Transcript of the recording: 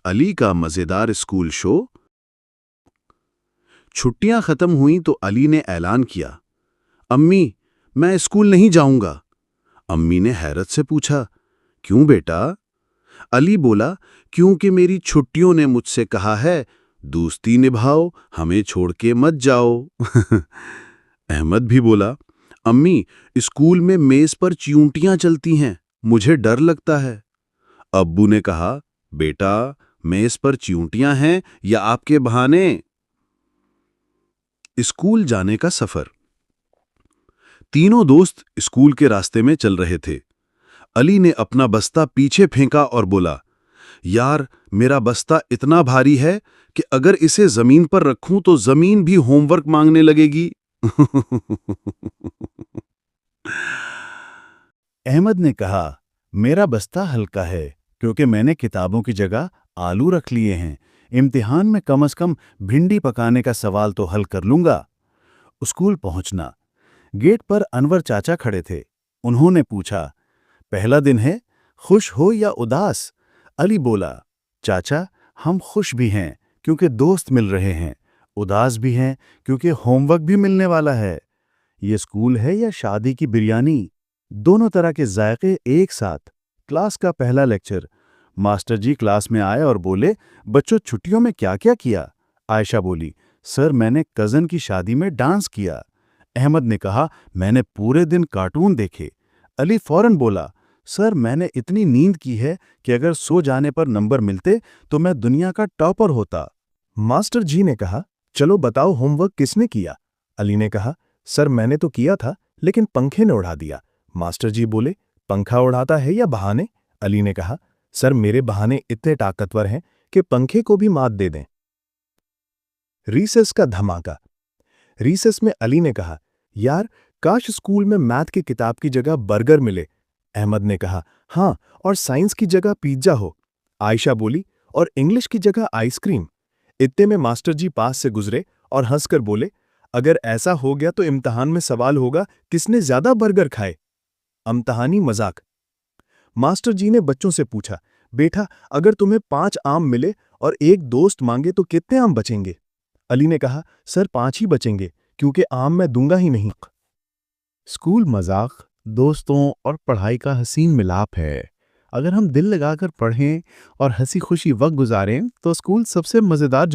अली का मजेदार school show. छुट्टियां खत्म हुईं तो अली ने ऐलान किया, अम्मी, मैं स्कूल नहीं जाऊंगा। अम्मी ने हैरत से पूछा, क्यों बेटा? अली बोला, क्योंकि मेरी छुट्टियों ने मुझसे कहा है, दोस्ती निभाओ, हमें छोड़ के मत जाओ। अहमद भी बोला, अम्मी, स्कूल में मेज पर चींटियां चलती हैं, मुझे डर लगता है। अब्बू ने कहा, बेटा, मेज पर चींटियां हैं या आपके बहाने? स्कूल जाने का सफर। तीनों दोस्त स्कूल के रास्ते में चल रहे थे। अली ने अपना बस्ता पीछे फेंका और बोला, यार, मेरा बस्ता इतना भारी है कि अगर इसे जमीन पर रखूं तो जमीन भी होमवर्क मांगने लगेगी। अहमद ने कहा, मेरा बस्ता हल्का है क्योंकि मैंने किताबों की जगह आलू रख लिए हैं। इम्तिहान में कम से कम भिंडी पकाने का सवाल तो हल कर लूंगा। स्कूल पहुंचना। गेट पर अनवर चाचा खड़े थे। उन्होंने पूछा, पहला दिन है, खुश हो या उदास? अली बोला, चाचा, हम खुश भी हैं क्योंकि दोस्त मिल रहे हैं, उदास भी हैं क्योंकि होमवर्क भी मिलने वाला है। ये स्कूल है या शादी की बिरयानी? दोनों तरह के जायके एक साथ। क्लास का पहला लेक्चर। मास्टर जी क्लास में आए और बोले, बच्चों, छुट्टियों में क्या क्या किया? आयशा बोली, सर, मैंने कज़न की शादी में डांस किया। अहमद ने कहा, मैंने पूरे दिन कार्टून देखे। अली फौरन बोला, सर, मैंने इतनी नींद की है कि अगर सो जाने पर नंबर मिलते तो मैं दुनिया का टॉपर होता। मास्टर जी ने कहा, चलो बताओ, होमवर्क किसने किया? अली ने कहा, सर, मैंने तो किया था, लेकिन पंखे ने उड़ा दिया। मास्टर जी बोले, पंखा उड़ाता है या बहाने? अली ने कहा, सर, मेरे बहाने इतने ताकतवर हैं कि पंखे को भी मात दे दें। रीसेस का धमाका। रीसेस में अली ने कहा, यार, काश स्कूल में मैथ की किताब की जगह बर्गर मिले। अहमद ने कहा, हाँ, और साइंस की जगह पिज्जा हो। आयशा बोली, और इंग्लिश की जगह आइसक्रीम। इतने में मास्टर जी पास से गुजरे और हंसकर बोले, अगर ऐसा हो गया तो इम्तिहान में सवाल होगा, किसने ज्यादा बर्गर खाए? इम्तिहानी मजाक। मास्टर जी ने बच्चों से पूछा, बेटा, अगर तुम्हें 5 आम मिले और एक दोस्त मांगे तो कितने आम बचेंगे? अली ने कहा, सर, 5 ही बचेंगे क्योंकि आम मैं दूंगा ही नहीं। स्कूल मजाक, दोस्तों और पढ़ाई का हसीन मिलाप है। अगर हम दिल लगाकर पढ़ें और हंसी खुशी वक्त गुजारें तो स्कूल सबसे मजेदार